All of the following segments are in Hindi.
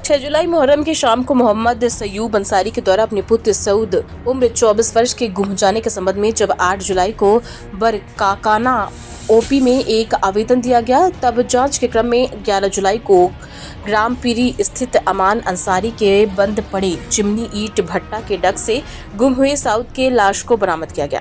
6 जुलाई मुहर्रम की शाम को मोहम्मद सयूब अंसारी के द्वारा अपने पुत्र सऊद उम्र 24 वर्ष के गुम जाने के संबंध में जब 8 जुलाई को बरकाकाना ओपी में एक आवेदन दिया गया, तब जांच के क्रम में 11 जुलाई को ग्राम पीरी स्थित अमान अंसारी के बंद पड़े चिमनी ईट भट्टा के डग से गुम हुए सऊद के लाश को बरामद किया गया।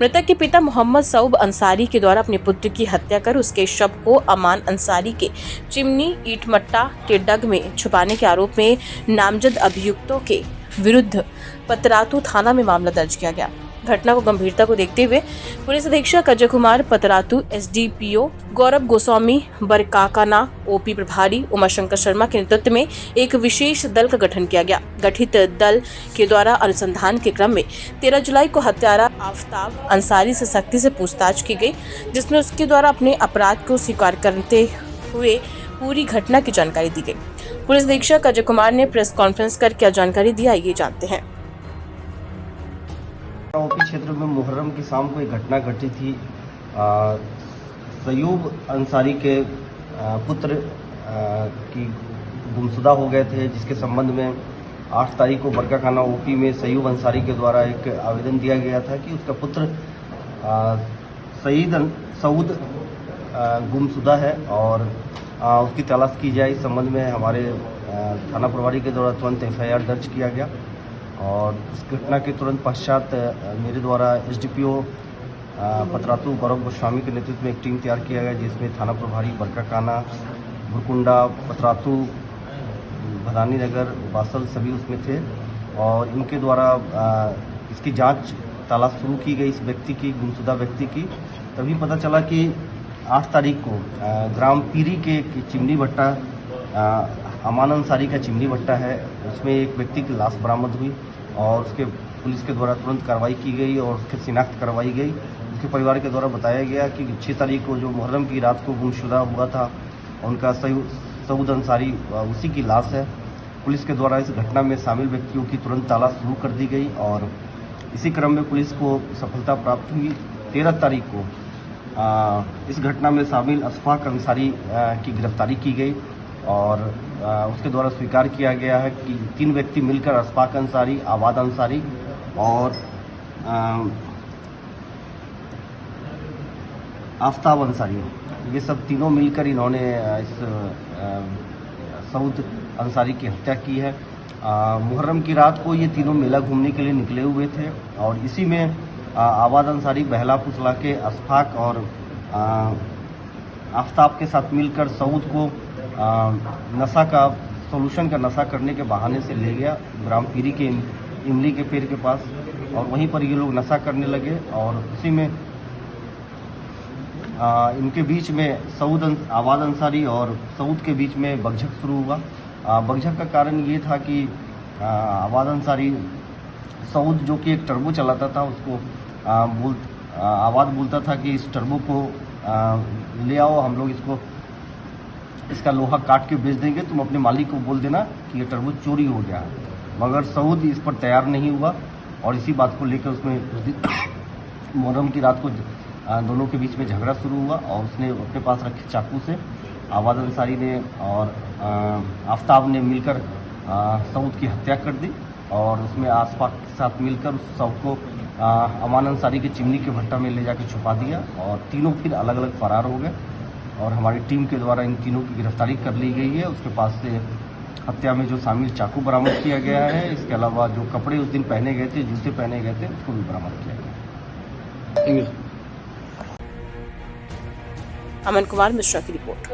मृतक के पिता मोहम्मद सऊब अंसारी के द्वारा अपने पुत्र की हत्या कर उसके शव को अमान अंसारी के चिमनी ईट मट्टा के डग में छुपाने के आरोप में नामजद अभियुक्तों के विरुद्ध पतरातू थाना में मामला दर्ज किया गया। घटना को गंभीरता को देखते हुए पुलिस अधीक्षक अजय कुमार पतरातू, एसडीपीओ गौरव गोस्वामी, बरकाकाना ओपी प्रभारी उमाशंकर शर्मा के नेतृत्व में एक विशेष दल का गठन किया गया। गठित दल के द्वारा अनुसंधान के क्रम में 13 जुलाई को हत्यारा आफ्ताब अंसारी से सख्ती से पूछताछ की गई, जिसमें उसके द्वारा अपने अपराध को स्वीकार करते हुए पूरी घटना की जानकारी दी गई। पुलिस अधीक्षक अजय कुमार ने प्रेस कॉन्फ्रेंस कर क्या जानकारी दी, आइए जानते हैं। ओपी क्षेत्र में मुहर्रम की शाम को एक घटना घटी थी। सयूब अंसारी के पुत्र की गुमशुदा हो गए थे, जिसके संबंध में 8 तारीख को बरकाकाना ओपी में सयूब अंसारी के द्वारा एक आवेदन दिया गया था कि उसका पुत्र सऊद गुमशुदा है और उसकी तलाश की जाए। इस संबंध में हमारे थाना प्रभारी के द्वारा तुरंत FIR दर्ज किया गया और इस घटना के तुरंत पश्चात मेरे द्वारा एसडीपीओ पतरातू गौरव गोस्वामी के नेतृत्व में एक टीम तैयार किया गया, जिसमें थाना प्रभारी बरकाकाना, भुरकुंडा, पतरातू, भदानी नगर, बासल सभी उसमें थे और इनके द्वारा इसकी जांच तलाश शुरू की गई इस व्यक्ति की, गुमशुदा व्यक्ति की। तभी पता चला कि 8 तारीख को ग्राम पीरी के चिमनी भट्टा, अमान अंसारी का चिमनी भट्टा है, उसमें एक व्यक्ति की लाश बरामद हुई और उसके पुलिस के द्वारा तुरंत कार्रवाई की गई और उसकी शिनाख्त करवाई गई। उसके परिवार के द्वारा बताया गया कि 6 तारीख को जो मुहर्रम की रात को गुमशुदा हुआ था, उनका सऊद अंसारी उसी की लाश है। पुलिस के द्वारा इस घटना में शामिल व्यक्तियों की तुरंत तलाश शुरू कर दी गई और इसी क्रम में पुलिस को सफलता प्राप्त हुई। 13 तारीख को इस घटना में शामिल अशफाक अंसारी की गिरफ्तारी की गई और उसके द्वारा स्वीकार किया गया है कि 3 व्यक्ति मिलकर अशफाक अंसारी, आवाद अंसारी और आफ्ताब अंसारी, ये सब तीनों मिलकर इन्होंने इस सऊद अंसारी की हत्या की है। मुहर्रम की रात को ये तीनों मेला घूमने के लिए निकले हुए थे और इसी में आवाद अंसारी बहला फुसला के अशफाक और आफ्ताब के साथ मिलकर सऊद को नशा का सोल्यूशन का नशा करने के बहाने से ले गया ग्राम पीरी के इमली के पेड़ के पास और वहीं पर ये लोग नशा करने लगे और उसी में इनके बीच में आवाद अंसारी और सऊद के बीच में बकझक शुरू हुआ। बकझक का कारण ये था कि आवाद अंसारी सऊद जो कि एक टर्बो चलाता था, उसको आवाद बोलता था कि इस टर्बो को ले आओ, हम लोग इसका लोहा काट के बेच देंगे, तुम अपने मालिक को बोल देना कि ये टर्बो चोरी हो गया है। मगर सऊद इस पर तैयार नहीं हुआ और इसी बात को लेकर उसमें उस दिन मुहर्रम की रात को दोनों के बीच में झगड़ा शुरू हुआ और उसने अपने पास रखे चाकू से आवाद अंसारी ने और आफ्ताब ने मिलकर सऊद की हत्या कर दी और उसमें आसपास के साथ मिलकर उस शव को अमान अंसारी के चिमनी के भट्टा में ले जाकर छुपा दिया और तीनों फिर अलग अलग फरार हो गए और हमारी टीम के द्वारा इन तीनों की गिरफ्तारी कर ली गई है। उसके पास से हत्या में जो शामिल चाकू बरामद किया गया है, इसके अलावा जो कपड़े उस दिन पहने गए थे, जूते पहने गए थे, उसको भी बरामद किया गया। अमन कुमार मिश्रा की रिपोर्ट।